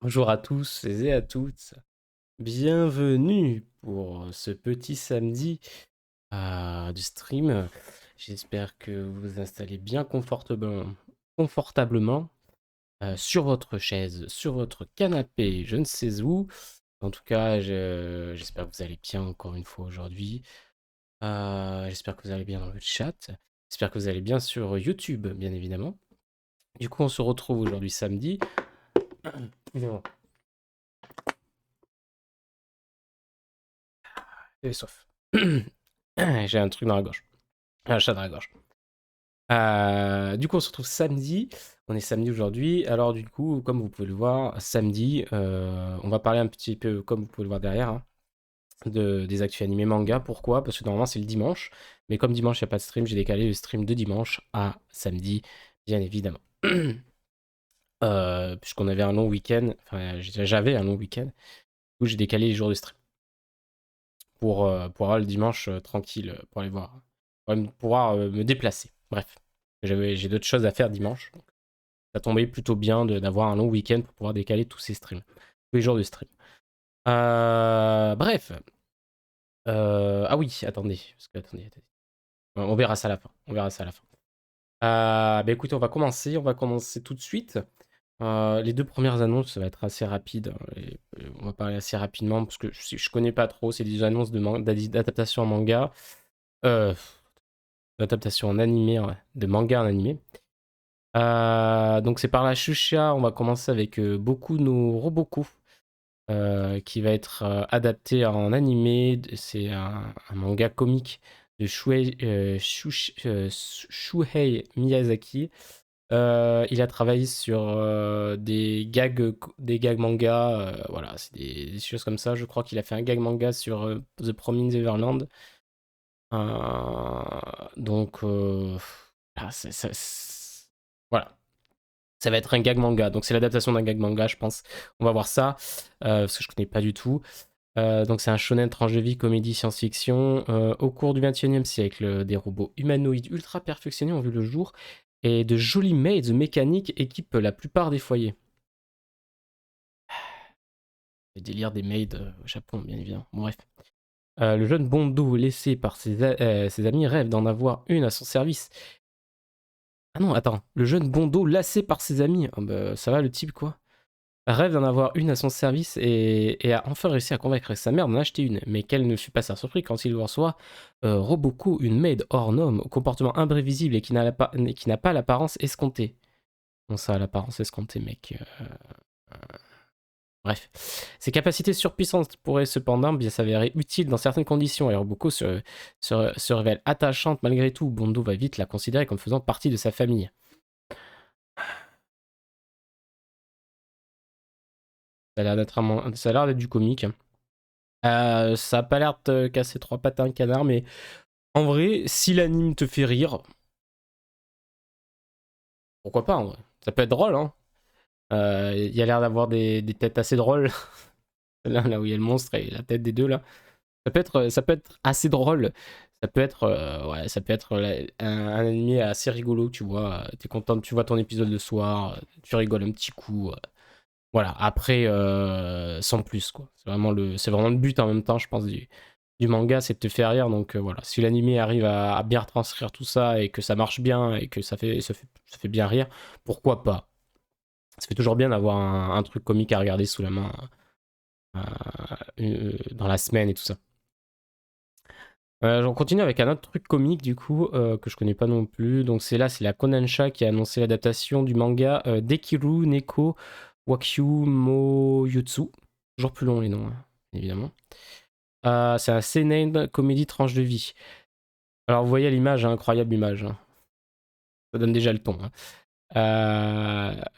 Bonjour à tous et à toutes. Bienvenue pour ce petit samedi du stream. J'espère que vous vous installez bien confortablement sur votre chaise, sur votre canapé, je ne sais où. En tout cas, j'espère que vous allez bien encore une fois aujourd'hui. J'espère que vous allez bien dans le chat. J'espère que vous allez bien sur YouTube, bien évidemment. Du coup, on se retrouve aujourd'hui samedi. Excusez-moi, j'ai soif. J'ai un truc dans la gorge. Un chat dans la gorge. Du coup, on se retrouve samedi. On est samedi aujourd'hui. Alors, du coup, comme vous pouvez le voir, samedi, on va parler un petit peu, comme vous pouvez le voir derrière, hein, des actus animés manga. Pourquoi? Parce que normalement, c'est le dimanche. Mais comme dimanche, il n'y a pas de stream, j'ai décalé le stream de dimanche à samedi, bien évidemment. Puisqu'on avait un long week-end. Enfin, j'avais un long week-end. Du coup, j'ai décalé les jours de stream pour avoir le dimanche tranquille, pour aller voir, pour pouvoir me déplacer. Bref, j'ai d'autres choses à faire dimanche. Donc ça tombait plutôt bien d'avoir un long week-end pour pouvoir décaler tous ces streams, tous les jours de stream. Bref. Ah oui, attendez, parce que attendez. On verra ça à la fin. On verra ça à la fin. Bah écoutez, on va commencer tout de suite. Les deux premières annonces, ça va être assez rapide, hein, on va parler assez rapidement parce que je connais pas trop. C'est des annonces d'adaptation en manga, euh, d'adaptation en animé, ouais, de manga en animé. Donc c'est par la Shueisha. On va commencer avec Boku no Roboku, qui va être adapté en animé. C'est un manga comique de Shuhei Miyazaki. Il a travaillé sur des gags manga, voilà, c'est des choses comme ça. Je crois qu'il a fait un gag manga sur The Promised Neverland. Donc, ah, voilà, ça va être un gag manga. Donc, c'est l'adaptation d'un gag manga, je pense. On va voir ça, parce que je connais pas du tout. Donc, c'est un shonen tranche de vie, comédie, science-fiction. Au cours du XXIe siècle, des robots humanoïdes ultra perfectionnés ont vu le jour et de jolies maids mécaniques équipent la plupart des foyers. Le délire des maids au Japon, bien évidemment. Bon, bref. Le jeune Bondo, laissé par ses amis, rêve d'en avoir une à son service. Ah non, attends. Le jeune Bondo, lassé par ses amis. Oh bah, ça va le type, quoi. Rêve d'en avoir une à son service et a enfin réussi à convaincre sa mère d'en acheter une. Mais quelle ne fut pas sa surprise quand il reçoit Roboko, une maid hors norme, au comportement imprévisible et qui n'a pas l'apparence escomptée. Bon, ça a l'apparence escomptée, mec. Bref. Ses capacités surpuissantes pourraient cependant bien s'avérer utiles dans certaines conditions, et Roboko se révèle attachante malgré tout. Bondo va vite la considérer comme faisant partie de sa famille. Ça a l'air d'être du comique. Ça a pas l'air de casser trois pattes à un canard, mais en vrai, si l'anime te fait rire, pourquoi pas en vrai. Ça peut être drôle, hein. Il y a l'air d'avoir des têtes assez drôles. Là où il y a le monstre et la tête des deux là. Ça peut être assez drôle. Ça peut être, ouais, ça peut être un animé assez rigolo, tu vois. T'es content, tu vois ton épisode de soir, tu rigoles un petit coup. Voilà, après, sans plus, quoi. C'est vraiment le but en même temps, je pense, du manga, c'est de te faire rire. Donc voilà, si l'animé arrive à bien retranscrire tout ça et que ça marche bien et que ça fait bien rire, pourquoi pas? Ça fait toujours bien d'avoir un truc comique à regarder sous la main dans la semaine et tout ça. On continue avec un autre truc comique du coup que je connais pas non plus. Donc c'est la Kodansha qui a annoncé l'adaptation du manga Dekiru Neko Wakyu Moyutsu. Toujours plus long les noms, hein, évidemment. C'est un seinen comédie tranche de vie. Alors vous voyez l'image, hein, incroyable image, hein. Ça donne déjà le ton, hein.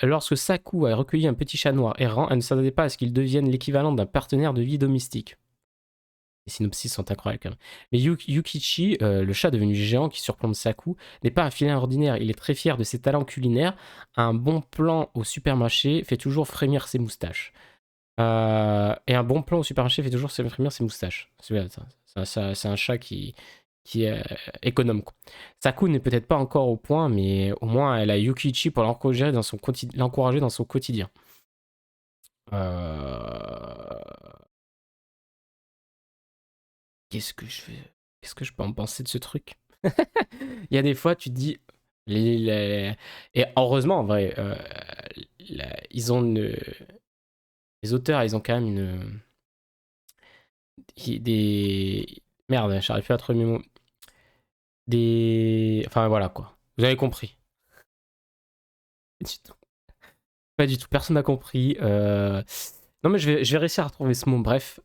Lorsque Saku a recueilli un petit chat noir errant, elle ne s'attendait pas à ce qu'il devienne l'équivalent d'un partenaire de vie domestique. Les synopsis sont incroyables quand même. Mais Yukichi, le chat devenu géant qui surplombe Saku, n'est pas un félin ordinaire. Il est très fier de ses talents culinaires. Un bon plan au supermarché fait toujours frémir ses moustaches. Et un bon plan au supermarché fait toujours frémir ses moustaches. C'est un chat qui est économe, quoi. Saku n'est peut-être pas encore au point, mais au moins elle a Yukiichi pour l'encourager dans son quotidien. Qu'est-ce que je fais? Qu'est-ce que je peux en penser de ce truc? Il y a des fois, tu te dis. Et heureusement, en vrai, ils ont les auteurs, ils ont quand même des. Merde, j'arrive plus à trouver mes mots. Enfin voilà quoi. Vous avez compris. Pas du tout. Pas du tout. Personne n'a compris. Non mais je vais réussir à retrouver ce mot. Bref.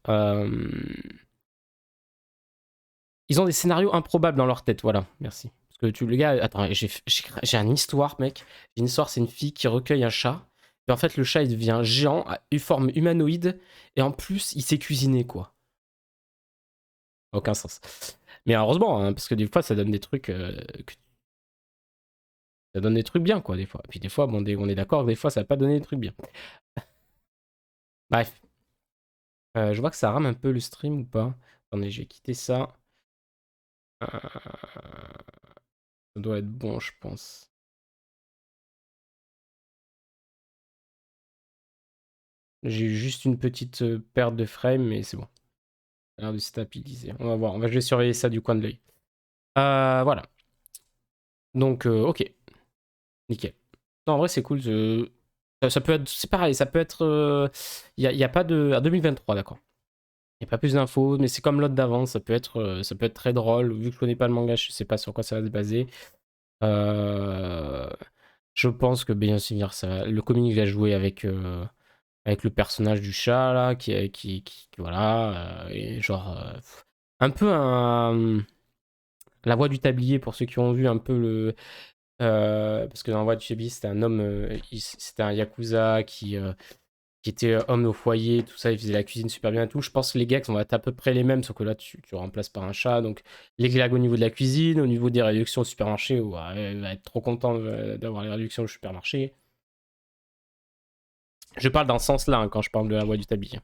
Ils ont des scénarios improbables dans leur tête. Voilà. Merci. Parce que les gars, attends, j'ai une histoire, mec. J'ai une histoire, c'est une fille qui recueille un chat. Et en fait, le chat, il devient géant, à une forme humanoïde. Et en plus, il sait cuisiner, quoi. Aucun sens. Mais heureusement, hein, parce que des fois, ça donne des trucs. Ça donne des trucs bien, quoi, des fois. Et puis des fois, bon, on est d'accord, des fois, ça va pas donner des trucs bien. Bref. Je vois que ça rame un peu le stream ou pas. Attendez, je vais quitter ça. Ça doit être bon, je pense. J'ai eu juste une petite perte de frame, mais c'est bon. Ça a l'air de stabiliser. On va voir. Je vais surveiller ça du coin de l'œil. Voilà. Donc, ok. Nickel. Non, en vrai, c'est cool. Ça peut être. C'est pareil, ça peut être. Il y a pas de. À 2023, d'accord. Il n'y a pas plus d'infos, mais c'est comme l'autre d'avant. Ça peut être très drôle. Vu que je connais pas le manga, je sais pas sur quoi ça va se baser. Je pense que bien sûr, le comic va jouer avec le personnage du chat là, voilà, et genre un peu la voix du tablier pour ceux qui ont vu un peu parce que dans la voix du tablier c'était un homme, c'était un yakuza qui était homme au foyer, tout ça, il faisait la cuisine super bien et tout. Je pense que les gags vont être à peu près les mêmes, sauf que là, tu remplaces par un chat. Donc, les gags au niveau de la cuisine, au niveau des réductions au supermarché, ouais, il va être trop content d'avoir les réductions au supermarché. Je parle dans ce sens-là hein, quand je parle de la voix du tablier.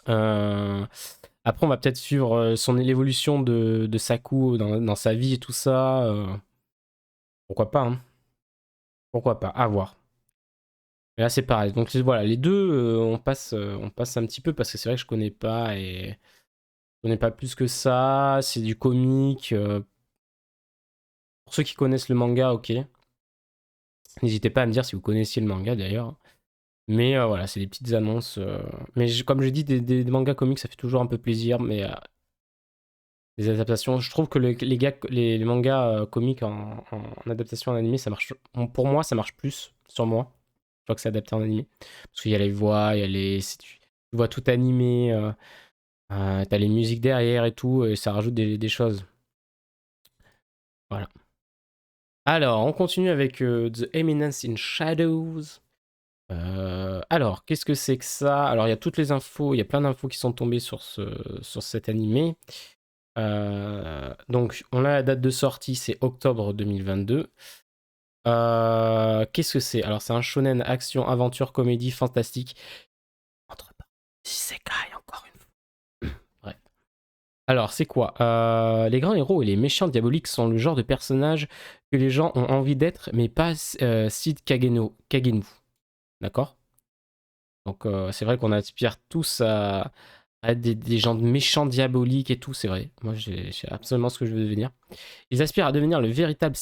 Après, on va peut-être suivre l'évolution de Saku dans sa vie et tout ça. Pourquoi pas, hein. Pourquoi pas, à voir. Et là, c'est pareil. Donc voilà, les deux, on passe un petit peu parce que c'est vrai que je connais pas et je connais pas plus que ça. C'est du comique. Pour ceux qui connaissent le manga, ok. N'hésitez pas à me dire si vous connaissiez le manga d'ailleurs. Mais voilà, c'est des petites annonces. Mais comme je dis, des mangas comiques, ça fait toujours un peu plaisir. Mais les adaptations, je trouve que les mangas comiques en adaptation en animé, ça marche. Pour moi, ça marche plus sur moi. Je crois que c'est adapté en animé. Parce qu'il y a les voix, il y a tu vois tout animé, t'as les musiques derrière et tout, et ça rajoute des choses. Voilà. Alors, on continue avec The Eminence in Shadows. Alors, qu'est-ce que c'est que ça? Alors, il y a toutes les infos, il y a plein d'infos qui sont tombées sur cet animé. Donc, on a la date de sortie, c'est octobre 2022. Qu'est-ce que c'est? Alors, c'est un shonen action, aventure, comédie, fantastique. Entre Isekai, encore une fois. Bref. Alors, c'est quoi? Les grands héros et les méchants diaboliques sont le genre de personnages que les gens ont envie d'être, mais pas Sid Kagenu. D'accord? Donc, c'est vrai qu'on aspire tous à être des gens méchants diaboliques et tout, c'est vrai. Moi, j'ai absolument ce que je veux devenir. Ils aspirent à devenir le véritable.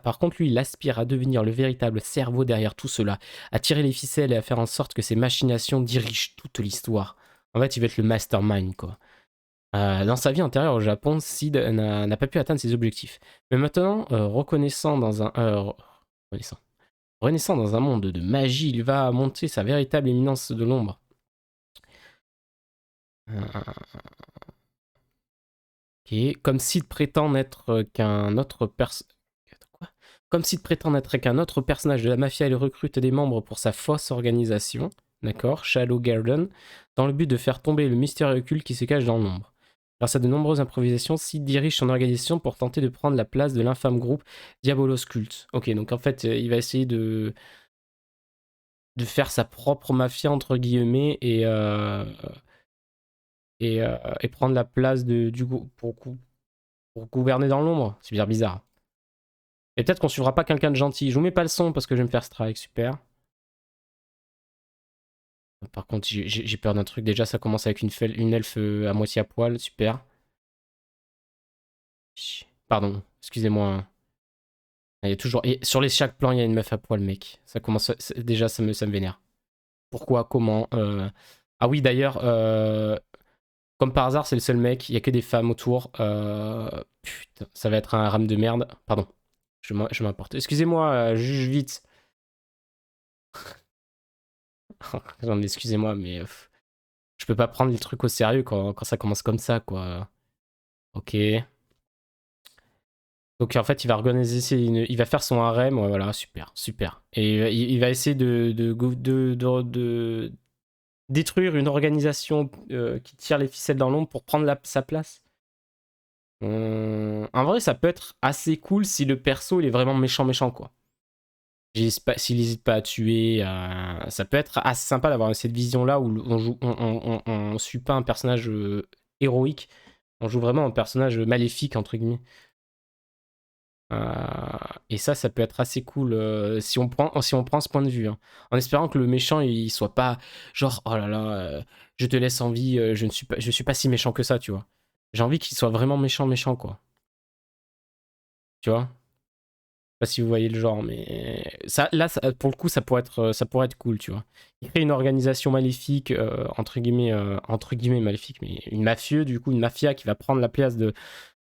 Par contre, lui, il aspire à devenir le véritable cerveau derrière tout cela, à tirer les ficelles et à faire en sorte que ses machinations dirigent toute l'histoire. En fait, il veut être le mastermind, quoi. Dans sa vie antérieure au Japon, Sid n'a pas pu atteindre ses objectifs. Mais maintenant, renaissant dans un monde de magie, il va montrer sa véritable éminence de l'ombre. Ok. Comme Sid prétend n'être qu'un autre Quoi Comme Sid prétend n'être qu'un autre personnage de la mafia, il recrute des membres pour sa fausse organisation, d'accord, Shadow Garden, dans le but de faire tomber le mystère occulte qui se cache dans l'ombre. Grâce à de nombreuses improvisations, Sid dirige son organisation pour tenter de prendre la place de l'infâme groupe Diabolos Cult. Ok, donc en fait, il va essayer de faire sa propre mafia, entre guillemets, et prendre la place du groupe. pour gouverner dans l'ombre. C'est bizarre. Et peut-être qu'on suivra pas quelqu'un de gentil. Je vous mets pas le son parce que je vais me faire strike, super. Par contre, j'ai peur d'un truc. Déjà, ça commence avec une elfe à moitié à poil, super. Pardon, excusez-moi. Il y a toujours... Et sur chaque plan, il y a une meuf à poil, mec. Ça commence... Déjà, ça me vénère. Pourquoi? Comment? Ah oui, d'ailleurs, comme par hasard, c'est le seul mec. Il y a que des femmes autour. Putain, ça va être un rame de merde. Pardon, je m'importe. Excusez-moi, juge vite. Non, mais excusez-moi, mais je peux pas prendre les trucs au sérieux quand ça commence comme ça, quoi. Ok. Donc en fait, il va organiser, il va faire son harem, ouais, voilà, super, super. Et il va essayer de détruire une organisation qui tire les ficelles dans l'ombre pour prendre sa place. En vrai, ça peut être assez cool si le perso il est vraiment méchant, quoi. S'il n'hésite pas à tuer, ça peut être assez sympa d'avoir cette vision-là où on suit pas un personnage héroïque, on joue vraiment un personnage maléfique, entre guillemets. Et ça peut être assez cool si on prend ce point de vue, hein. En espérant que le méchant il soit pas genre oh là là, je te laisse en vie, je suis pas si méchant que ça, tu vois. J'ai envie qu'il soit vraiment méchant, quoi. Tu vois? Je sais pas si vous voyez le genre, mais pour le coup, ça pourrait être cool, tu vois. Il crée une organisation maléfique, entre guillemets maléfique, mais une mafieux, du coup, une mafia qui va prendre la place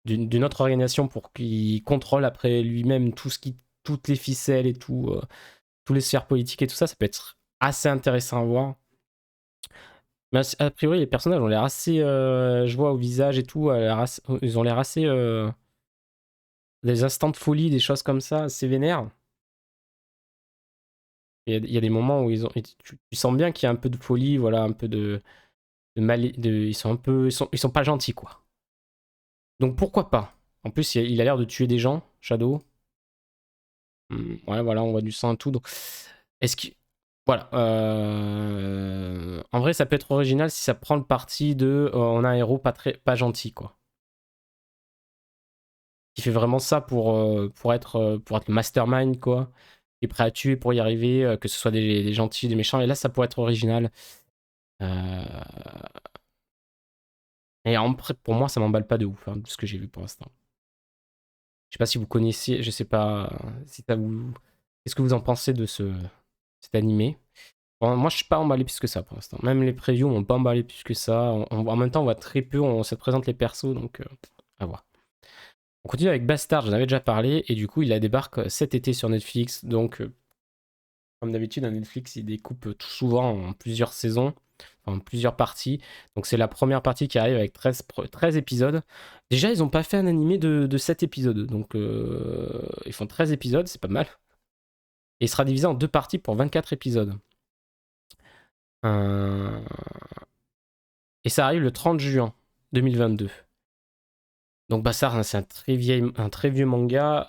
d'une autre organisation pour qu'il contrôle après lui-même toutes les ficelles et tout, tous les sphères politiques et tout ça, ça peut être assez intéressant à voir. Mais a priori, les personnages ont l'air assez, je vois au visage et tout, ils ont l'air assez, des instants de folie, des choses comme ça, assez vénères. Il y a des moments où tu sens bien qu'il y a un peu de folie, voilà, un peu ils sont un peu, ils sont pas gentils, quoi. Donc pourquoi pas? En plus, il a l'air de tuer des gens, Shadow. Ouais, voilà, on voit du sang et tout. Donc, est-ce que. Voilà. En vrai, ça peut être original si ça prend le parti de. On a un héros pas gentil, quoi. Qui fait vraiment ça pour être le mastermind, quoi. Qui est prêt à tuer pour y arriver, que ce soit des gentils, des méchants. Et là, ça pourrait être original. Euh, Et pour moi, ça m'emballe pas de ouf, hein, de ce que j'ai vu pour l'instant. Je sais pas si vous connaissiez, je sais pas si ça vous. Qu'est-ce que vous en pensez de cet animé? Bon, moi, je suis pas emballé plus que ça pour l'instant. Même les previews m'ont pas emballé plus que ça. En même temps, on voit très peu, ça te présente les persos, donc à voir. On continue avec Bastard, j'en avais déjà parlé, et du coup, il la débarque cet été sur Netflix. Donc, comme d'habitude, un Netflix, il découpe tout souvent en plusieurs saisons, en plusieurs parties. Donc, c'est la première partie qui arrive avec 13 épisodes. Déjà, ils n'ont pas fait un animé de 7 épisodes. Donc, ils font 13 épisodes, c'est pas mal. Et il sera divisé en deux parties pour 24 épisodes. Euh, Et ça arrive le 30 juin 2022. Donc Bastard, hein, c'est un très vieux manga.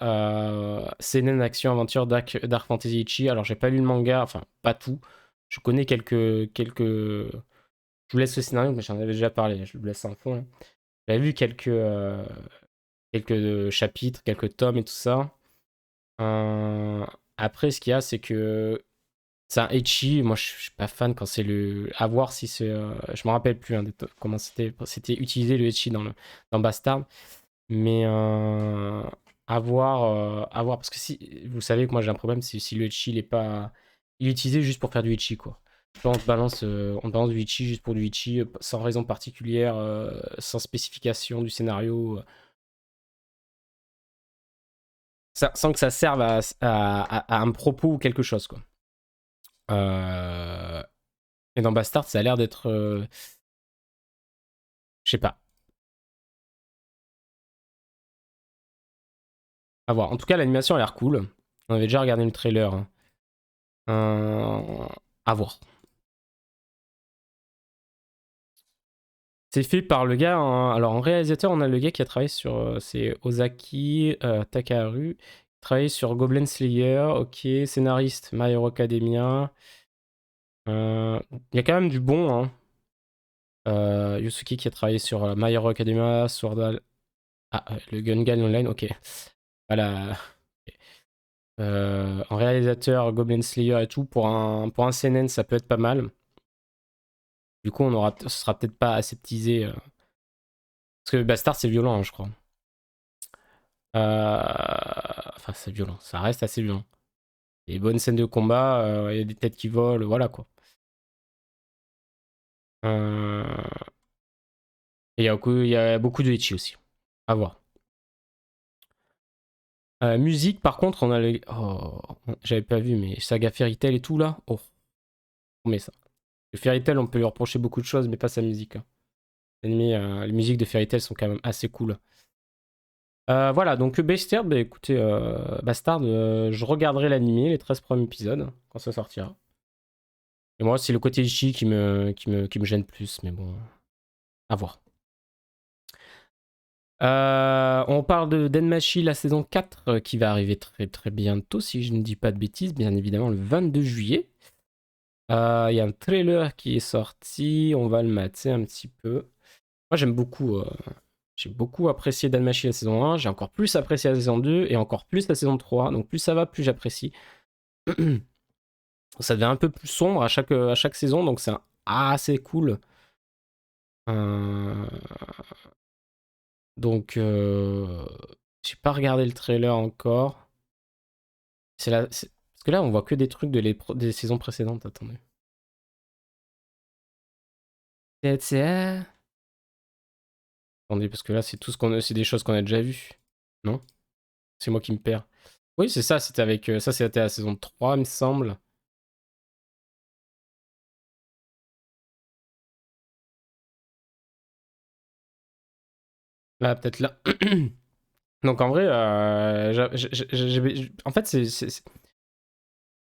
Seinen Action Aventure Dark Fantasy Ichi. Alors j'ai pas lu le manga, enfin pas tout. Je connais quelques. Je vous laisse le scénario, mais j'en avais déjà parlé. Je vous laisse en fond, hein. J'avais vu quelques chapitres, quelques tomes et tout ça. Après, ce qu'il y a, c'est que c'est un ecchi. Moi, je suis pas fan quand c'est le. À voir si c'est. Je me rappelle plus, hein, comment c'était utilisé le ecchi dans Bastard. Mais à voir. Parce que si. Vous savez que moi, j'ai un problème si le ecchi, il est pas. Il est utilisé juste pour faire du ecchi, quoi. On te balance du ecchi juste pour du ecchi, sans raison particulière, sans spécification du scénario. Sans que ça serve à un propos ou quelque chose, quoi. Euh, Et dans Bastard, ça a l'air d'être. Je sais pas. À voir. En tout cas, l'animation a l'air cool. On avait déjà regardé le trailer, hein. À voir. C'est fait par le gars. Alors, en réalisateur, on a le gars qui a travaillé sur. C'est Ozaki Takaharu. Il travaille sur Goblin Slayer. Ok. Scénariste, My Hero Academia. Il y a quand même du bon, hein. Yusuke qui a travaillé sur My Hero Academia, Sword Art. Ah, le Gungan Online, ok. Voilà. En réalisateur, Goblin Slayer et tout, pour un CNN, ça peut être pas mal. Du coup, ce sera peut-être pas aseptisé. Parce que Bastard, c'est violent, hein, je crois. Enfin, c'est violent. Ça reste assez violent. Il y a des bonnes scènes de combat, il y a des têtes qui volent, voilà quoi. Euh, Et il y a beaucoup de Ecchi aussi. À voir. Musique, par contre, on a les. Oh, j'avais pas vu, mais Saga Fairy Tail et tout là. Oh, on met ça. Le Fairy Tail, on peut lui reprocher beaucoup de choses, mais pas sa musique, hein. Les musiques de Fairy Tail sont quand même assez cool. Voilà, donc Bastard, bah écoutez, Bastard, je regarderai l'animé, les 13 premiers épisodes, quand ça sortira. Et moi, c'est le côté Ichi qui me gêne plus, mais bon, à voir. On parle de Denmachi, la saison 4, qui va arriver très très bientôt, si je ne dis pas de bêtises, bien évidemment le 22 juillet. Il y a un trailer qui est sorti, on va le mater un petit peu. Moi j'ai beaucoup apprécié Denmachi la saison 1, j'ai encore plus apprécié la saison 2 et encore plus la saison 3, donc plus ça va, plus j'apprécie. Ça devient un peu plus sombre à chaque saison, donc c'est assez cool. Euh, Donc, j'ai pas regardé le trailer encore. Parce que là, on voit que des trucs des saisons précédentes. Attendez. Attendez, parce que là, c'est tout ce qu'on a, c'est des choses qu'on a déjà vues. Non? C'est moi qui me perds. Oui, c'est ça, c'était avec. Ça, c'était la saison 3, il me semble. Là, peut-être là. Donc, en vrai, en fait,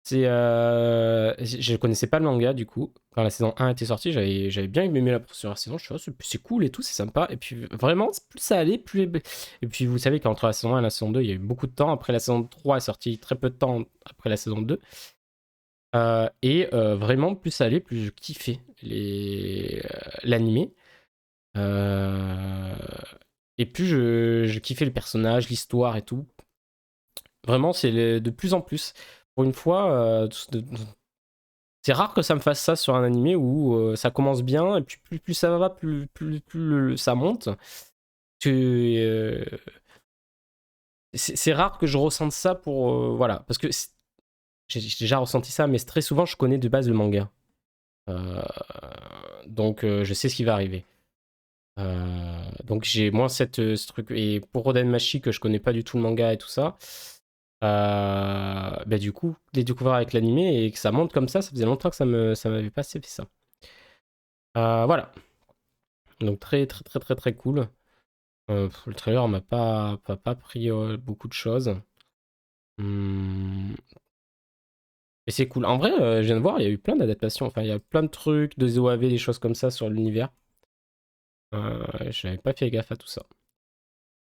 je connaissais pas le manga du coup. Quand la saison 1 était sortie, j'avais bien aimé la première saison. Je suis c'est cool et tout, c'est sympa. Et puis vraiment, plus ça allait, plus. Et puis vous savez qu'entre la saison 1 et la saison 2, il y a eu beaucoup de temps. Après la saison 3 est sortie très peu de temps après la saison 2. Vraiment, plus ça allait, plus je kiffais l'animé. Euh, et plus je kiffais le personnage, l'histoire et tout. Vraiment, de plus en plus. Pour une fois, c'est rare que ça me fasse ça sur un animé où ça commence bien et puis plus ça va, plus ça monte. Que, c'est rare que je ressente ça pour. Voilà, parce que j'ai déjà ressenti ça, mais très souvent je connais de base le manga. Euh, donc je sais ce qui va arriver. Donc j'ai moins ce truc. Et pour Roden Machi, que je connais pas du tout le manga et tout ça, bah du coup, les découvrir avec l'animé et que ça monte comme ça faisait longtemps que ça m'avait pas fait ça. Voilà. Donc très très très très très cool. Le trailer m'a pas pris beaucoup de choses. Hum, Et c'est cool. En vrai, je viens de voir, il y a eu plein d'adaptations. Enfin, il y a plein de trucs, de OAV, des choses comme ça sur l'univers. J'avais pas fait gaffe à tout ça.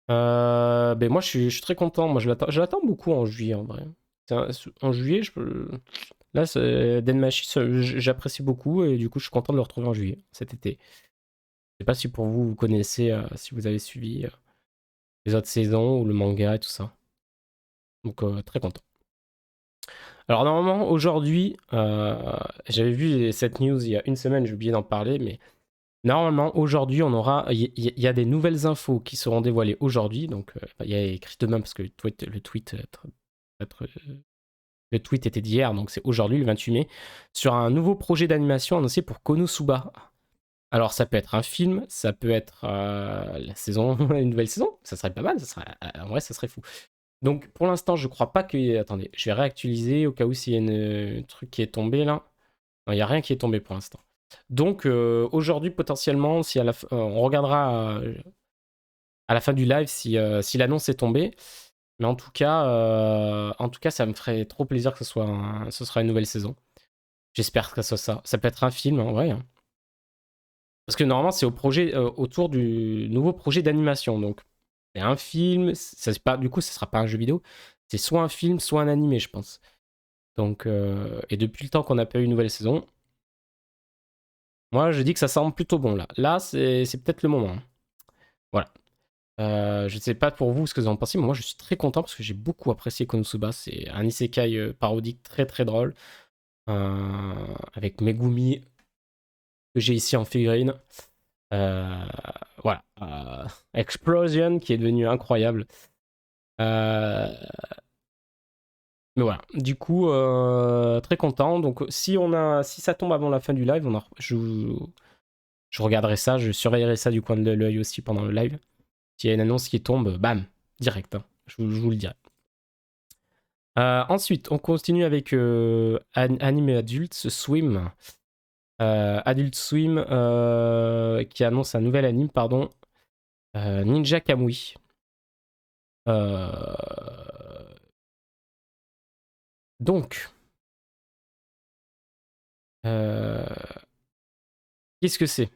Ben moi, je suis très content. Moi, je l'attends beaucoup en juillet, en vrai. En juillet, là, Denmachi, j'apprécie beaucoup et du coup, je suis content de le retrouver en juillet, cet été. Je sais pas si pour vous, vous connaissez, si vous avez suivi les autres saisons ou le manga et tout ça. Donc, très content. Alors, normalement, aujourd'hui, j'avais vu cette news il y a une semaine, j'ai oublié d'en parler, mais normalement, aujourd'hui, il y a des nouvelles infos qui seront dévoilées aujourd'hui. Donc, il y a écrit demain parce que le tweet était d'hier, donc c'est aujourd'hui, le 28 mai, sur un nouveau projet d'animation annoncé pour Konosuba. Alors, ça peut être un film, ça peut être la saison, une nouvelle saison, ça serait pas mal, en vrai, ça serait fou. Donc, pour l'instant, je crois pas que. Attendez, je vais réactualiser au cas où s'il y a un truc qui est tombé là. Non, il n'y a rien qui est tombé pour l'instant. Donc, aujourd'hui, potentiellement, si on regardera à la fin du live si l'annonce est tombée. Mais en tout cas, ça me ferait trop plaisir que ce sera une nouvelle saison. J'espère que ça soit ça. Ça peut être un film en vrai, hein. Parce que normalement, c'est autour du nouveau projet d'animation. Donc, c'est un film. Du coup, ce sera pas un jeu vidéo. C'est soit un film, soit un animé, je pense. Donc, et depuis le temps qu'on n'a pas eu une nouvelle saison, moi, je dis que ça semble plutôt bon là. Là, c'est peut-être le moment, hein. Voilà. Je ne sais pas pour vous ce que vous en pensez, mais moi je suis très content parce que j'ai beaucoup apprécié Konosuba. C'est un isekai parodique très très drôle. Avec Megumi que j'ai ici en figurine. Euh, voilà. Explosion qui est devenu incroyable. Euh, mais voilà. Du coup, très content. Donc si ça tombe avant la fin du live, je regarderai ça, je surveillerai ça du coin de l'œil aussi pendant le live. S'il y a une annonce qui tombe, bam, direct. Hein. Je vous le dirai. Ensuite, on continue avec anime adulte, Swim. Adult Swim qui annonce un nouvel anime, pardon. Ninja Kamui. Donc, euh, qu'est-ce que c'est?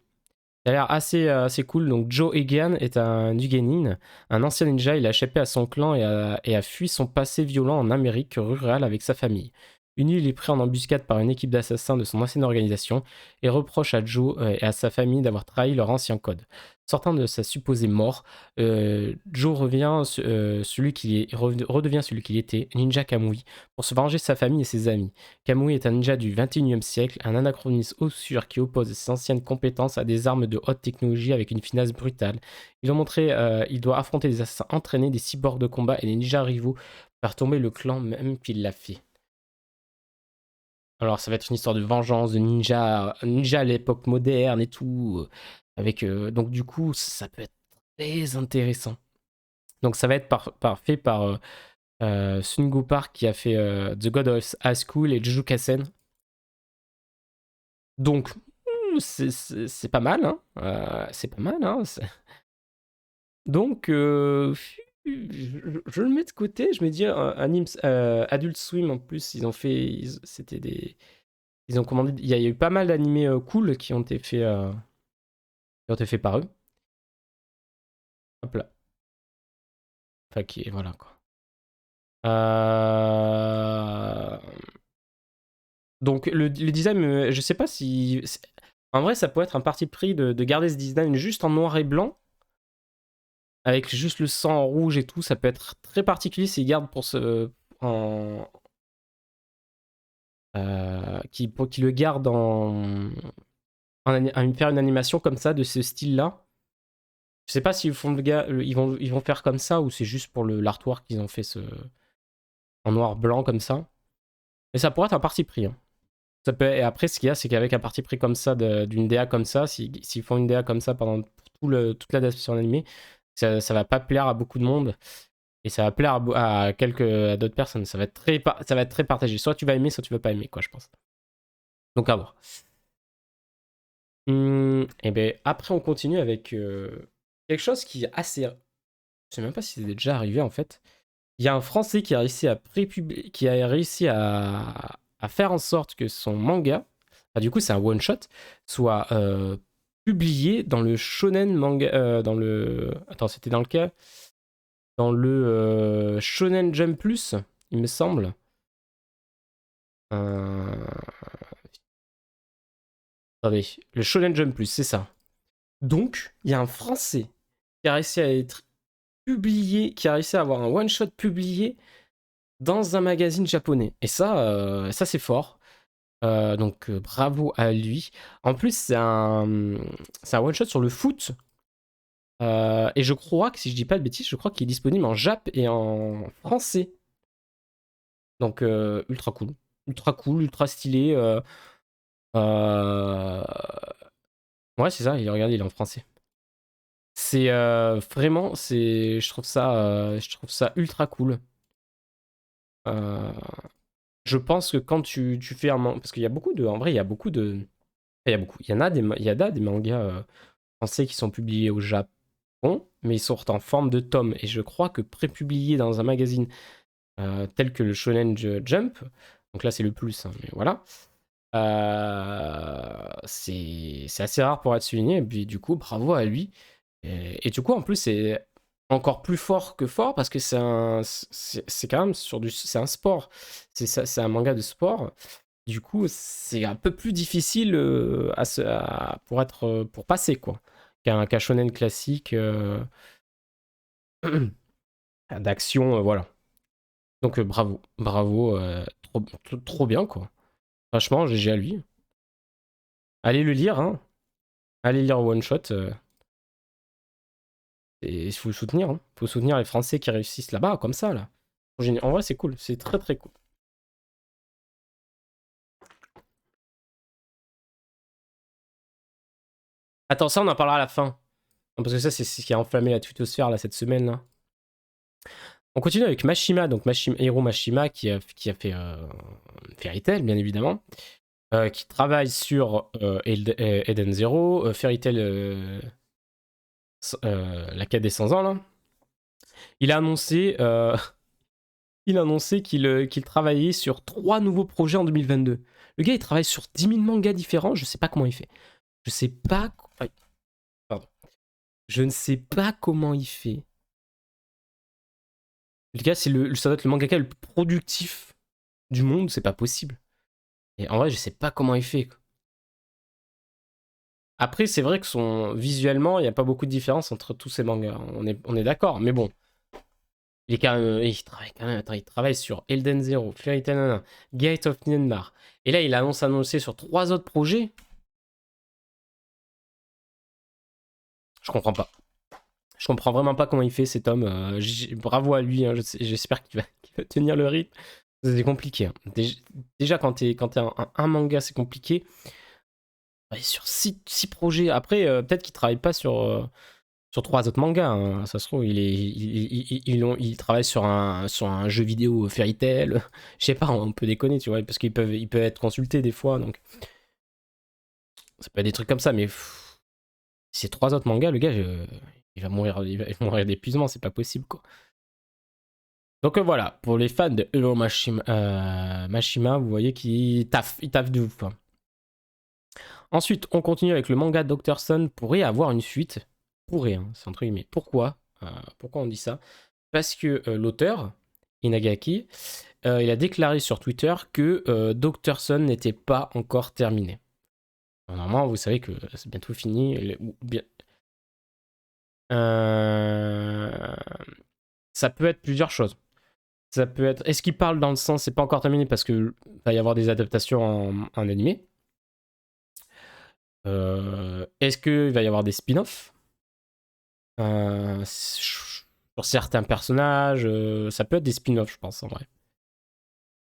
Ça a l'air assez cool. Donc, Joe Egan est un Nugenin, un ancien ninja. Il a échappé à son clan et a fui son passé violent en Amérique rurale avec sa famille. Une nuit, il est pris en embuscade par une équipe d'assassins de son ancienne organisation et reproche à Joe et à sa famille d'avoir trahi leur ancien code. Sortant de sa supposée mort, Joe redevient celui qu'il était, Ninja Kamui, pour se venger de sa famille et ses amis. Kamui est un ninja du XXIe siècle, un anachronisme obscur qui oppose ses anciennes compétences à des armes de haute technologie avec une finesse brutale. Il doit affronter des assassins entraînés, des cyborgs de combat et des ninjas rivaux pour faire tomber le clan même qu'il l'a fait. Alors ça va être une histoire de vengeance, de ninja à l'époque moderne et tout. Donc du coup, ça peut être très intéressant. Donc ça va être fait par Sungo Park qui a fait The God of High School et Jujutsu Kaisen. Donc c'est pas mal, hein. C'est pas mal, hein. Donc je le mets de côté. Je me dis Adult Swim en plus, c'était des ils ont commandé. Il y a eu pas mal d'animés cool qui ont été faits par eux. Hop là. Enfin, voilà quoi. Euh, Donc le design, je sais pas si. En vrai, ça pourrait être un parti pris de garder ce design juste en noir et blanc, avec juste le sang en rouge et tout. Ça peut être très particulier s'ils gardent pour ce. En... qui le gardent faire une animation comme ça, de ce style-là. Je sais pas s'ils font ils vont faire comme ça ou c'est juste pour l'artwork qu'ils ont fait en noir-blanc comme ça. Mais ça pourrait être un parti pris. Hein. Et après, ce qu'il y a, c'est qu'avec un parti pris comme ça, d'une DA comme ça, s'ils font une DA comme ça pendant toute l'adaptation animée, ça va pas plaire à beaucoup de monde. Et ça va plaire à d'autres personnes. Ça va être très partagé. Soit tu vas aimer, soit tu vas pas aimer, quoi, je pense. Donc à voir. Et ben après, on continue avec quelque chose qui est assez. Je sais même pas si c'est déjà arrivé en fait. Il y a un Français qui a réussi à faire en sorte que son manga, du coup c'est un one shot, soit publié dans le shonen manga, attends, c'était dans le cas, dans le Shonen Jump Plus, il me semble. Euh, Attendez, le Shonen Jump Plus, c'est ça. Donc il y a un Français qui a réussi à être publié, qui a réussi à avoir un one shot publié dans un magazine japonais. Et ça c'est fort. Donc bravo à lui. En plus, c'est un one shot sur le foot. Et je crois que si je dis pas de bêtises, je crois qu'il est disponible en Jap et en français. Donc ultra cool. Ultra cool, ultra stylé. Euh, Ouais, c'est ça, regardez, il est en français. C'est vraiment, je trouve ça ultra cool. Euh, je pense que quand tu fais un parce qu'il y a beaucoup de, en vrai, il y a beaucoup de, il y a beaucoup, il y a des mangas français qui sont publiés au Japon, mais ils sortent en forme de tome. Et je crois que prépubliés dans un magazine tel que le Shonen Jump, donc là c'est le plus, hein, mais voilà, c'est assez rare pour être souligné. Et puis du coup, bravo à lui. Et du coup, en plus, c'est encore plus fort que fort parce que c'est quand même c'est un sport. C'est un manga de sport. Du coup, c'est un peu plus difficile pour passer, quoi. Qu'un shonen classique. d'action, voilà. Donc bravo, bravo, trop bien quoi. Franchement, GG à lui. Allez le lire, hein. Allez lire One Shot. Et il faut le soutenir, hein. Faut soutenir les Français qui réussissent là-bas, comme ça, là. En vrai, c'est cool, c'est très très cool. Attends, ça, on en parlera à la fin. Parce que ça, c'est ce qui a enflammé la twittosphère, là, cette semaine, là. On continue avec Mashima, donc Hiro Mashima, qui a fait Fairy Tail, bien évidemment. Qui travaille sur Eden Zero, Fairy Tail, la quête des 100 ans, là. Il a annoncé, qu'il travaillait sur 3 nouveaux projets en 2022. Le gars, il travaille sur 10 000 mangas différents, je sais pas comment il fait. Je sais pas... Pardon. Je ne sais pas comment il fait. Le gars, ça doit être le mangaka le plus productif du monde, c'est pas possible. Et en vrai, je sais pas comment il fait, quoi. Après, c'est vrai que visuellement, il n'y a pas beaucoup de différence entre tous ces mangas. On est d'accord, mais bon. Il travaille quand même. Attends, il travaille sur Elden Zero, Fairy Tail, nanana, Gate of Myanmar. Et là, il annonce annoncé sur 3 autres projets. Je comprends pas. Je comprends vraiment pas comment il fait cet homme. Bravo à lui, hein. J'espère qu'il va tenir le rythme. C'est compliqué, hein. Déjà, quand t'es un manga, c'est compliqué. Ouais, sur 6 projets. Après, peut-être qu'il travaille pas sur 3 autres mangas, hein. Ça se trouve, il travaille sur un jeu vidéo Fairy Tail. Je sais pas, on peut déconner, tu vois, parce ils peuvent être consultés des fois, donc ça peut être des trucs comme ça, mais ces 3 autres mangas, le gars, il va mourir d'épuisement, c'est pas possible, quoi. Donc voilà, pour les fans de Hiro Mashima, vous voyez qu'il taffe de ouf, hein. Ensuite, on continue avec le manga Dr. Stone pourrait avoir une suite. Pourrait, hein, c'est entre guillemets. Pourquoi on dit ça? Parce que l'auteur, Inagaki, il a déclaré sur Twitter que Dr. Stone n'était pas encore terminé. Normalement, vous savez que c'est bientôt fini. Euh, Ça peut être plusieurs choses. Ça peut être. Est-ce qu'il parle dans le sens c'est pas encore terminé parce que va y avoir des adaptations en animé? Est-ce qu'il va y avoir des spin-offs sur certains personnages? Ça peut être des spin-offs, je pense, en vrai.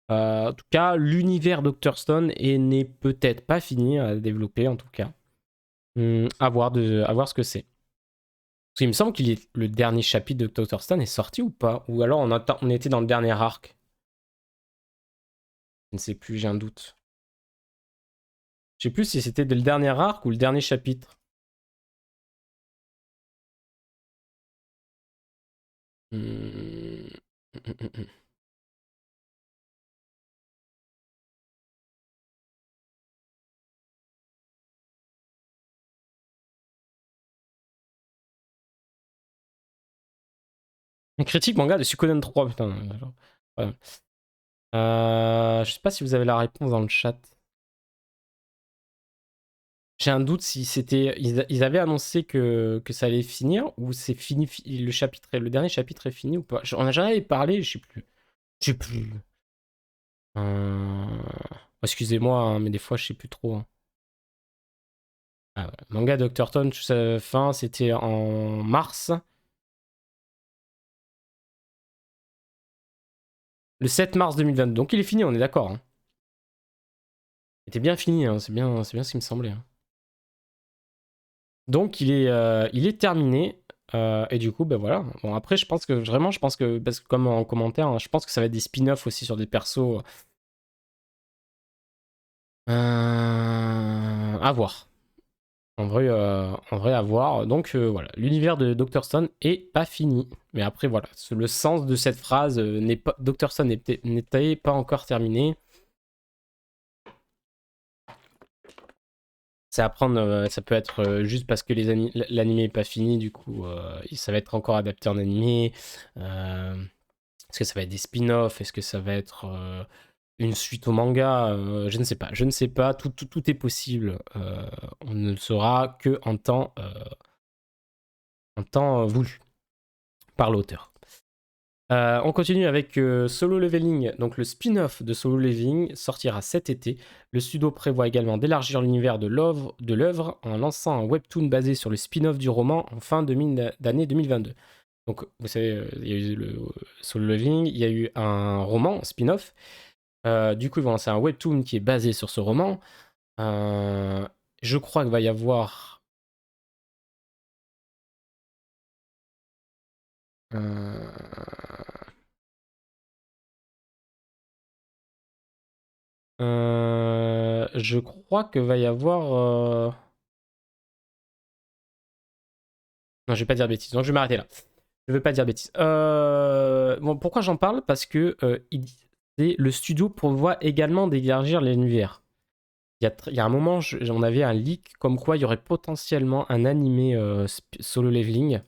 En tout cas, l'univers Dr. Stone n'est peut-être pas fini à développer, en tout cas. À voir ce que c'est. Parce qu'il me semble que le dernier chapitre de Dr. Stone est sorti ou pas? Ou alors on était dans le dernier arc. Je ne sais plus, j'ai un doute. Je sais plus si c'était le dernier arc ou le dernier chapitre. Hum, hum, hum, hum. Une critique manga de Suikoden 3, putain. Ouais. Je sais pas si vous avez la réponse dans le chat. J'ai un doute si c'était. Ils avaient annoncé que ça allait finir ou c'est fini, le dernier chapitre est fini ou pas. On a jamais parlé, je sais plus. Je sais plus. Excusez-moi, hein, mais des fois je sais plus trop, hein. Ah ouais. Manga Dr. Stone, sa fin, c'était en mars. Le 7 mars 2022. Donc il est fini, on est d'accord, hein. Il était bien fini, hein, c'est bien ce qui me semblait, hein. Donc il est terminé. Et du coup, ben voilà. Bon, après, je pense que, parce que comme en commentaire, hein, je pense que ça va être des spin-offs aussi sur des persos. À voir. En vrai, à voir. Donc voilà, l'univers de Dr. Stone est pas fini. Mais après, voilà, le sens de cette phrase n'est pas. Dr. Stone n'était pas encore terminé. C'est à prendre, ça peut être juste parce que l'animé est pas fini, du coup, ça va être encore adapté en animé. Est-ce que ça va être des spin-offs? Est-ce que ça va être une suite au manga? Je ne sais pas. Je ne sais pas. Tout est possible. On ne le saura que en temps voulu. par l'auteur. On continue avec Solo Leveling, donc le spin-off de Solo Leveling sortira cet été. Le studio prévoit également d'élargir l'univers de l'œuvre en lançant un webtoon basé sur le spin-off du roman en fin d'année 2022. Donc, vous savez, il y a eu le Solo Leveling, il y a eu un roman spin-off. Du coup, ils vont lancer un webtoon qui est basé sur ce roman. Je crois qu'il va y avoir. Je crois que va y avoir. Non, je vais pas dire de bêtises. Donc je vais m'arrêter là. Je vais pas dire de bêtises. Bon, pourquoi j'en parle? Parce que le studio prévoit également d'élargir l'univers. Il y a un moment, j'en avais un leak comme quoi il y aurait potentiellement un animé Solo Leveling.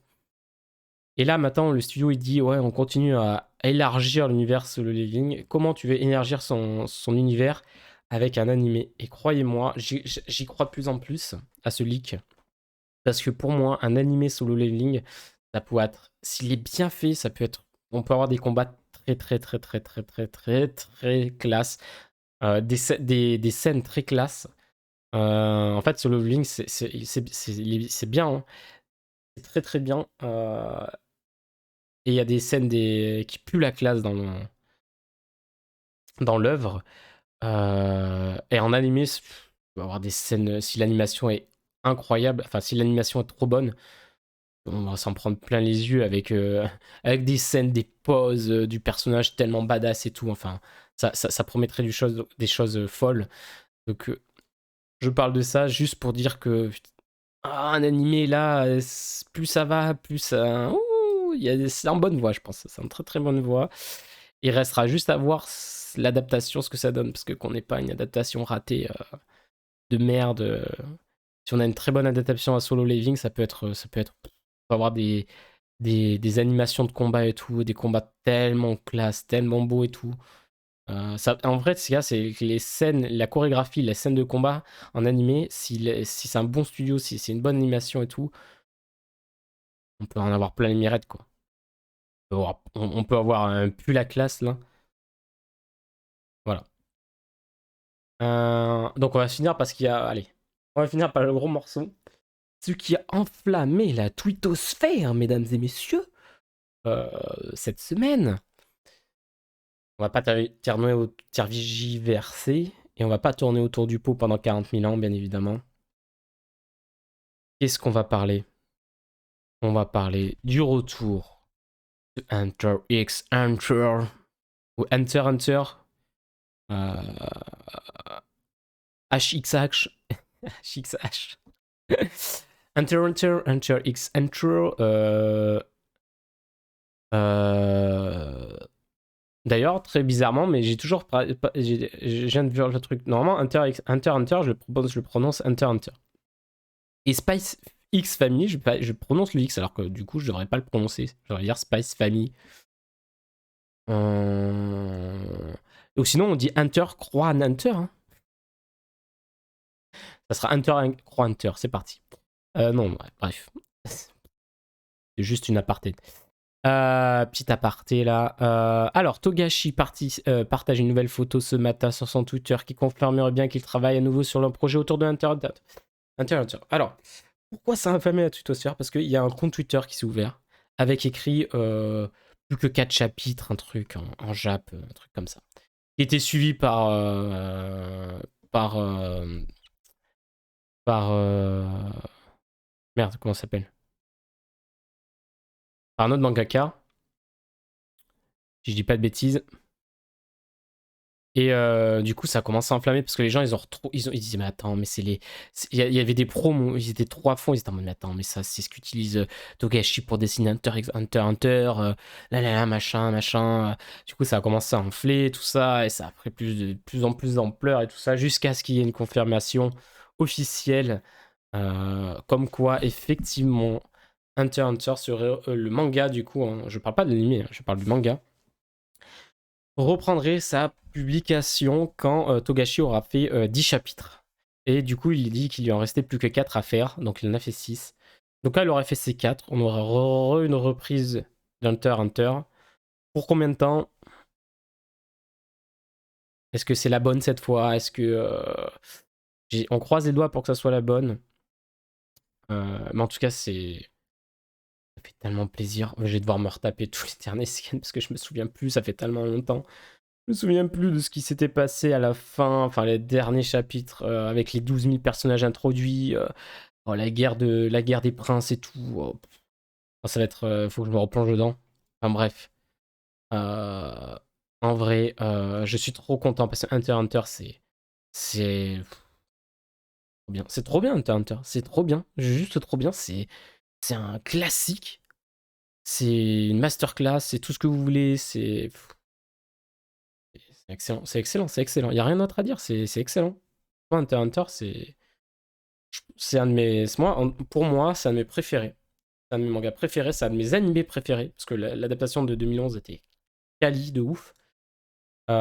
Et là, maintenant, le studio, il dit, ouais, on continue à élargir l'univers Solo Leveling. Comment tu veux élargir son univers avec un animé? Et croyez-moi, j'y crois de plus en plus à ce leak. Parce que pour moi, un animé Solo Leveling, ça peut être, s'il est bien fait, ça peut être, on peut avoir des combats très, très, très, très, très, très, très, très classe. Des scènes très classe. En fait, Solo Leveling, c'est bien, hein. C'est très, très bien. Et il y a des scènes qui puent la classe dans l'œuvre. Et en animé, il va y avoir des scènes, si l'animation est incroyable, enfin si l'animation est trop bonne, on va s'en prendre plein les yeux avec des scènes, des poses du personnage tellement badass et tout. Enfin, ça promettrait des choses folles. Donc, je parle de ça juste pour dire que un animé là, plus ça va, plus ça. Ouh, c'est en bonne voie, je pense. C'est en très très bonne voie. Il restera juste à voir l'adaptation, ce que ça donne, parce que qu'on n'ait pas une adaptation ratée de merde. Si on a une très bonne adaptation à Solo Leveling, on peut avoir des animations de combat et tout, des combats tellement classe, tellement beaux et tout. En vrai, c'est que les scènes, la chorégraphie, les scènes de combat en animé, si c'est un bon studio, si c'est une bonne animation et tout, on peut en avoir plein les mirettes, quoi. On peut avoir un plus la classe, là. Voilà. Donc on va finir parce qu'il y a... Allez, on va finir par le gros morceau. Ce qui a enflammé la twittosphère, mesdames et messieurs, cette semaine. On va pas tergiverser et on va pas tourner autour du pot pendant 40 000 ans, bien évidemment. Qu'est-ce qu'on va parler? On va parler du retour de Hunter x Hunter ou Hunter Hunter HXH HXH Hunter Hunter Hunter x Hunter d'ailleurs, très bizarrement, mais j'ai toujours je viens de voir le truc. Normalement, Hunter Hunter, je le prononce Hunter Hunter. Et Spice X Family, je prononce le X, alors que du coup, je devrais pas le prononcer. Je devrais dire Spice Family. Ou sinon, on dit Hunter croix Hunter. Hein. Ça sera Hunter croix Hunter. C'est parti. Non, bref. C'est juste une aparté. Petit aparté là. Alors, Togashi partage une nouvelle photo ce matin sur son Twitter qui confirmerait bien qu'il travaille à nouveau sur le projet autour de Hunter Hunter. Hunter Hunter. Alors, pourquoi ça a inflammé la twittosphère? Parce qu'il y a un compte Twitter qui s'est ouvert avec écrit plus que 4 chapitres, un truc en Jap, un truc comme ça. Qui était suivi par. Par. Merde, comment ça s'appelle? Par un autre mangaka, si je dis pas de bêtises. Et du coup, ça a commencé à enflammer parce que les gens, ils disaient, mais attends, mais c'est les. Il y avait des promos, ils étaient trop à fond, ils étaient en mode, mais attends, mais ça, c'est ce qu'utilise Togashi pour dessiner Hunter, là, là, machin, machin. Du coup, ça a commencé à enfler, tout ça, et ça a pris de plus en plus d'ampleur et tout ça, jusqu'à ce qu'il y ait une confirmation officielle, comme quoi, effectivement, Hunter serait le manga, du coup, hein, je parle pas de l'anime, je parle du manga reprendrait sa publication quand Togashi aura fait 10 chapitres. Et du coup, il dit qu'il lui en restait plus que 4 à faire, donc il en a fait 6. Donc là, il aurait fait ses 4, on aurait une reprise d'Hunter x Hunter. Pour combien de temps? Est-ce que c'est la bonne cette fois? Est-ce que... on croise les doigts pour que ça soit la bonne. Mais en tout cas, c'est... Ça fait tellement plaisir. Je vais devoir me retaper tous les derniers scans parce que je me souviens plus, ça fait tellement longtemps. Je me souviens plus de ce qui s'était passé à la fin, enfin les derniers chapitres avec les 12 000 personnages introduits, la guerre des princes et tout. Ça va être... faut que je me replonge dedans. Enfin bref. En vrai, je suis trop content parce que Hunter x Hunter, c'est trop bien. C'est trop bien Hunter x Hunter. C'est trop bien. Juste trop bien. C'est un classique. C'est une masterclass. C'est tout ce que vous voulez. C'est excellent. C'est excellent. C'est excellent. Il n'y a rien d'autre à dire. C'est excellent. Hunter x Hunter, c'est un de mes. Pour moi, c'est un de mes préférés. C'est un de mes mangas préférés. C'est un de mes animés préférés. Parce que l'adaptation de 2011 était quali de ouf. Et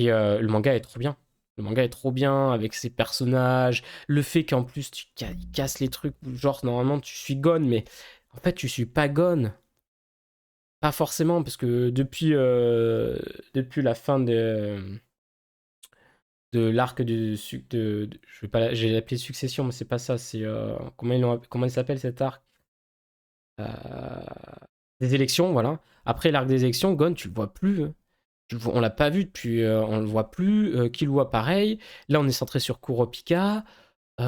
le manga est trop bien. Le manga est trop bien avec ses personnages. Le fait qu'en plus tu casses les trucs. Genre, normalement, tu suis Gon, mais en fait, tu suis pas Gon. Pas forcément, parce que depuis la fin de l'arc je vais pas, j'ai appelé Succession, mais c'est pas ça. C'est comment il s'appelle cet arc? Euh, des élections, voilà. Après l'arc des élections, Gon, tu le vois plus. On l'a pas vu depuis, on le voit plus. Killua pareil. Là, on est centré sur Kurapika. Et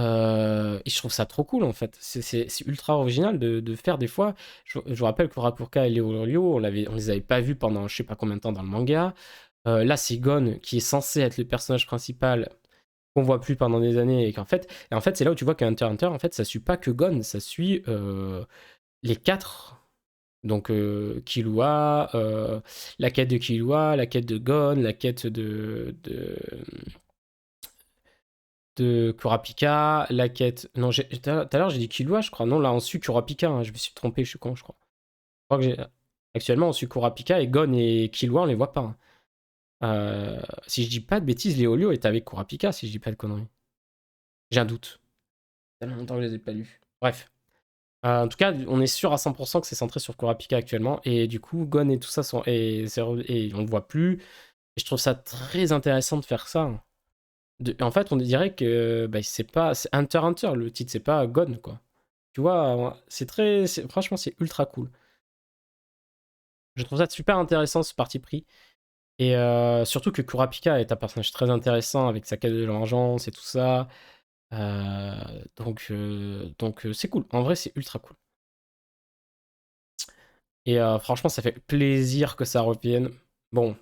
je trouve ça trop cool en fait. C'est ultra original de faire des fois. Je vous rappelle que Kurapika et Leolio, on les avait pas vus pendant je sais pas combien de temps dans le manga. Là, c'est Gon qui est censé être le personnage principal qu'on voit plus pendant des années et en fait c'est là où tu vois qu'un Hunter x Hunter en fait ça suit pas que Gon, ça suit les quatre. Donc Killua, la quête de Killua, la quête de Gon, la quête de Kurapika, la quête... Non, tout à l'heure j'ai dit Killua, je crois. Non, là on suit Kurapika, hein. Je me suis trompé, je suis con, je crois. Je crois que actuellement on suit Kurapika et Gon et Killua on les voit pas, hein. Si je dis pas de bêtises, Léolio est avec Kurapika, si je dis pas de conneries. J'ai un doute. Tellement longtemps que je les ai pas lus. Bref. En tout cas, on est sûr à 100% que c'est centré sur Kurapika actuellement. Et du coup, Gon et tout ça sont. Et on le voit plus. Et je trouve ça très intéressant de faire ça. En fait, on dirait que bah, c'est pas. C'est Hunter x Hunter, le titre, c'est pas Gon, quoi. Tu vois, c'est très. Franchement, c'est ultra cool. Je trouve ça super intéressant, ce parti pris. Et surtout que Kurapika est un personnage très intéressant avec sa quête de vengeance et tout ça. Donc c'est cool. En vrai, c'est ultra cool. Et franchement, ça fait plaisir que ça revienne. Bon,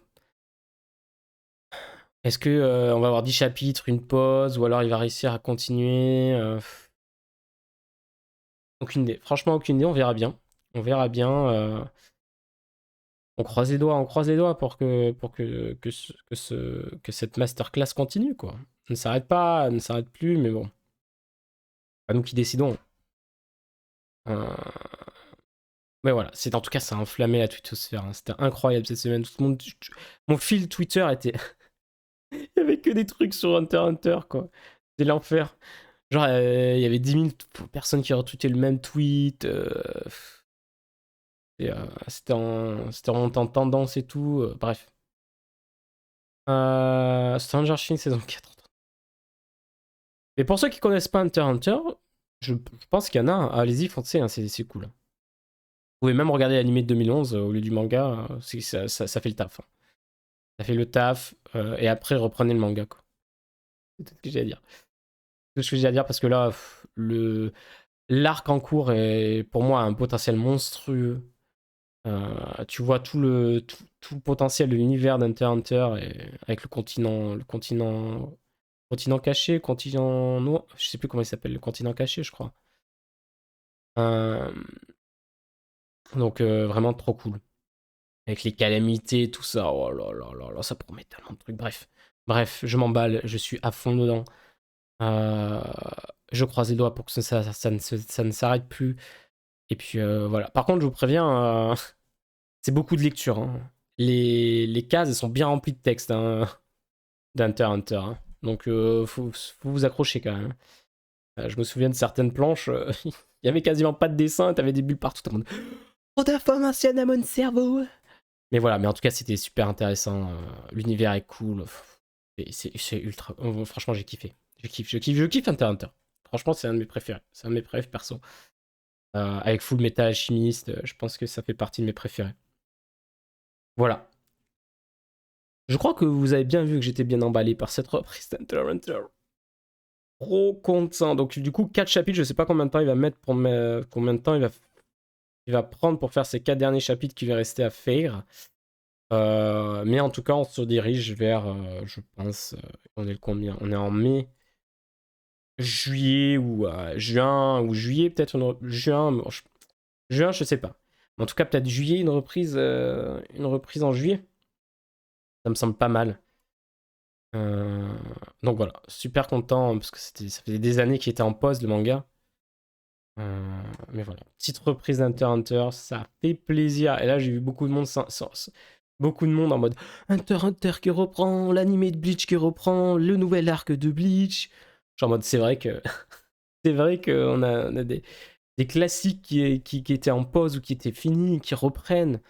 est-ce que on va avoir 10 chapitres, une pause, ou alors il va réussir à continuer aucune idée. Franchement, aucune idée, on verra bien. On verra bien. On croise les doigts que cette masterclass continue, quoi. Ne s'arrête pas, ne s'arrête plus, mais bon. Pas nous qui décidons. Euh, Mais voilà, en tout cas, ça a enflammé la twittosphère, hein. C'était incroyable cette semaine. Tout le monde, mon fil Twitter était. Il y avait que des trucs sur Hunter x Hunter, quoi. C'était l'enfer. Genre, il y avait 10 000 personnes qui retweetaient le même tweet. C'était remonté en tendance et tout. Bref. Stranger Things saison 4. Mais pour ceux qui connaissent pas Hunter x Hunter, je pense qu'il y en a un. Allez-y, foncez, hein, c'est cool. Vous pouvez même regarder l'animé de 2011 au lieu du manga. Ça fait le taf, hein. Ça fait le taf. Et après, reprenez le manga, quoi. C'est tout ce que j'ai à dire. Tout ce que j'ai à dire parce que là, l'arc en cours est pour moi un potentiel monstrueux. Tu vois tout le potentiel de l'univers d'Hunter x Hunter avec le continent caché, continent noir, je sais plus comment il s'appelle, le continent caché, je crois. Euh, donc vraiment trop cool. Avec les calamités, tout ça, oh là là là là, ça promet tellement de trucs. Bref, je m'emballe, je suis à fond dedans. Euh, je croise les doigts pour que ça ne s'arrête plus. Et puis voilà. Par contre, je vous préviens, c'est beaucoup de lecture, hein. Les cases, elles sont bien remplies de texte, hein, d'Hunter x Hunter, hein. Donc, faut vous accrocher quand même. Je me souviens de certaines planches, il y avait quasiment pas de dessin, t'avais des bulles partout. Trop d'informations dans mon cerveau. Mais voilà, mais en tout cas, c'était super intéressant. L'univers est cool. C'est ultra. Franchement, j'ai kiffé. Je kiffe Hunter x Hunter. Franchement, c'est un de mes préférés. C'est un de mes préférés perso. Avec Full Metal Alchemist, je pense que ça fait partie de mes préférés. Voilà. Je crois que vous avez bien vu que j'étais bien emballé par cette reprise d'Hunter x Hunter. Trop content. Donc, du coup, 4 chapitres, je sais pas combien de temps il va mettre pour combien de temps il va prendre pour faire ces 4 derniers chapitres qui vont rester à faire. Mais en tout cas, on se dirige vers, je pense, on est le combien? On est en mai, juillet ou juin ou juillet peut-être juin, juin, je sais pas. En tout cas, peut-être juillet, une reprise en juillet. Ça me semble pas mal. Donc voilà, super content parce que ça faisait des années qu'il était en pause le manga. Mais voilà, petite reprise d'Hunter x Hunter, ça fait plaisir. Et là, j'ai vu beaucoup de monde, beaucoup de monde en mode Hunter x Hunter qui reprend, l'animé de Bleach qui reprend, le nouvel arc de Bleach. Genre en mode, c'est vrai que c'est vrai qu'on on a des classiques qui étaient en pause ou qui étaient finis, qui reprennent.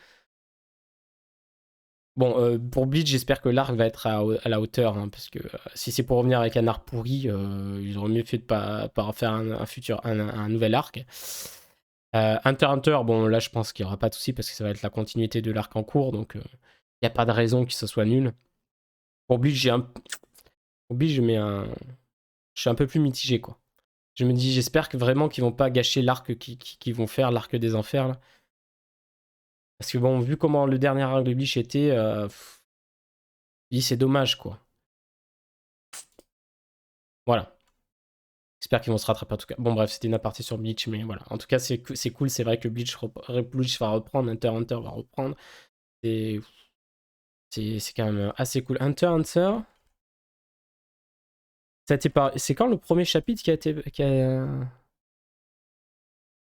Bon, pour Bleach, j'espère que l'arc va être à la hauteur, hein, parce que si c'est pour revenir avec un arc pourri, ils auraient mieux fait de pas faire un nouvel arc. Hunter x Hunter, bon là je pense qu'il n'y aura pas de souci parce que ça va être la continuité de l'arc en cours, donc il n'y a pas de raison que ce soit nul. Pour Bleach, pour Bleach, je suis un peu plus mitigé quoi. Je me dis, j'espère que vraiment qu'ils vont pas gâcher l'arc qu'ils vont faire, l'arc des enfers là. Parce que bon, vu comment le dernier arc de Bleach était, c'est dommage quoi. Voilà. J'espère qu'ils vont se rattraper en tout cas. Bon bref, c'était une aparté sur Bleach, mais voilà. En tout cas, c'est cool, c'est vrai que Bleach va reprendre, Hunter x Hunter va reprendre. C'est quand même assez cool. Hunter x Hunter, c'est quand le premier chapitre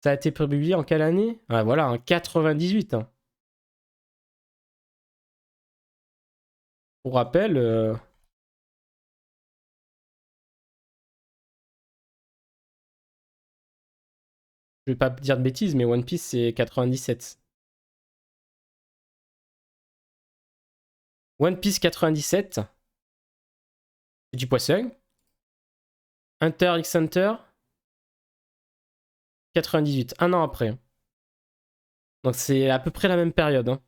ça a été publié en quelle année? Ouais, voilà, en 98. Hein. Pour rappel, je vais pas dire de bêtises, mais One Piece c'est 97. One Piece 97, c'est du poisson. Hunter x Hunter, 98, un an après. Donc c'est à peu près la même période. Hein.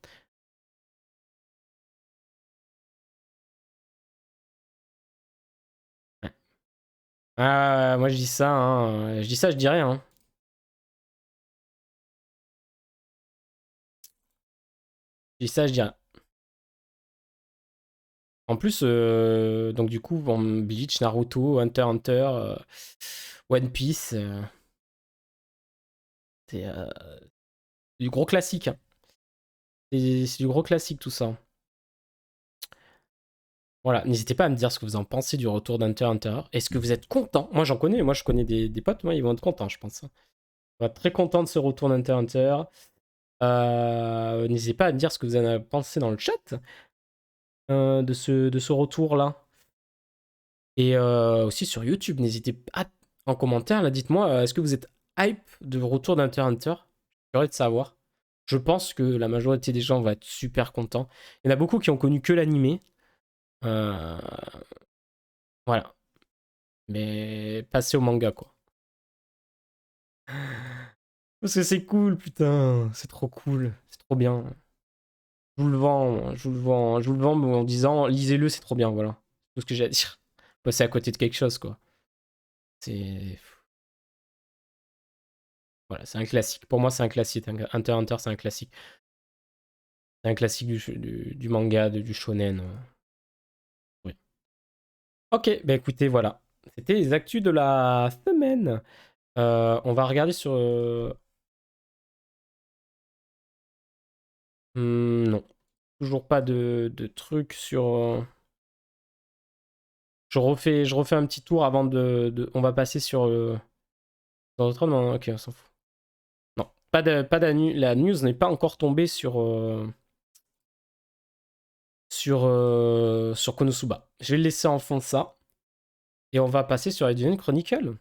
Ah, moi je dis ça, hein. Je dis ça, je dis rien. Hein. Je dis ça, je dis rien. En plus, donc du coup, bon, Bleach, Naruto, Hunter x Hunter, One Piece, c'est du gros classique. Hein. C'est du gros classique tout ça. Voilà, n'hésitez pas à me dire ce que vous en pensez du retour d'Hunter x Hunter. Est-ce que vous êtes content? Moi j'en connais, moi je connais des potes, moi ils vont être contents, je pense. Hein. On va être très content de ce retour d'Hunter x Hunter. N'hésitez pas à me dire ce que vous en avez pensé dans le chat de ce retour-là. Et aussi sur YouTube, n'hésitez pas en commentaire, là, dites-moi, est-ce que vous êtes hype de retour d'Hunter x Hunter? J'aurais de savoir. Je pense que la majorité des gens vont être super contents. Il y en a beaucoup qui ont connu que l'animé. Euh, voilà. Mais passez au manga, quoi. Parce que c'est cool, putain. C'est trop cool. C'est trop bien. Je vous le vends, je vous le vends, je vous le vends en disant lisez-le, c'est trop bien, voilà. C'est tout ce que j'ai à dire. Passer à côté de quelque chose, quoi. C'est. Voilà, c'est un classique. Pour moi, c'est un classique. Hunter x Hunter, c'est un classique. C'est un classique du manga, du shonen. Oui. Ok, bah écoutez, voilà. C'était les actus de la semaine. On va regarder sur. Non. Toujours pas de trucs sur. Je refais un petit tour avant on va passer sur. Dans notre non, ok, on s'en fout. Non. La news n'est pas encore tombée sur Konosuba. Je vais le laisser en fond de ça. Et on va passer sur Edwin Chronicle.